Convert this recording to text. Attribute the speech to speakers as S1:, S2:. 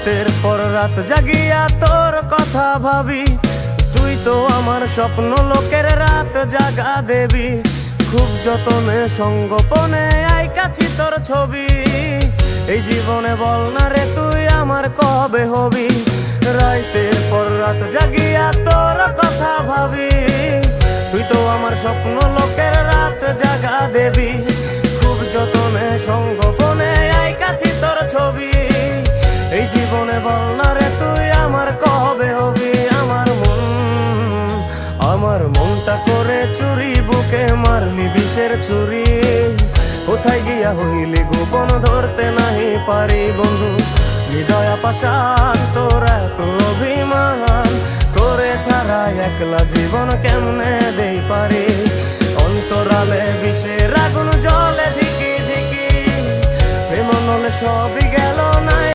S1: রাতের পর রাত জাগিয়া তোর কথা ভাবি, তুই তো আমার স্বপ্ন লোকের রাত জাগা দেবী। খুব যতনে সঙ্গোপনে আইকাছি তোর ছবি, এই জীবনে বল না রে তুই আমার কবে হবি। রাতের পর রাত জাগিয়া তোর কথা ভাবি, তুই তো আমার স্বপ্ন লোকের রাত জাগা দেবী। খুব যতনে সঙ্গোপনে আইকাছি তোর ছবি, এই জীবনে বল না রে তুই আমার কবে হবি। আমার মনটা করে চুরি, বুকে মারলি বিষের ছুরি। কোথায় গিয়া হইলি গোপন ধরতে নাহি পারি বন্ধু। হৃদয়া পাষাণ তোর এত অভিমান, তোরে ছাড়া একলা জীবন কেমনে দেই পারি। অন্তরালে বিষের আগুন জলে ধিকি ধিকি, প্রেম নলে সবই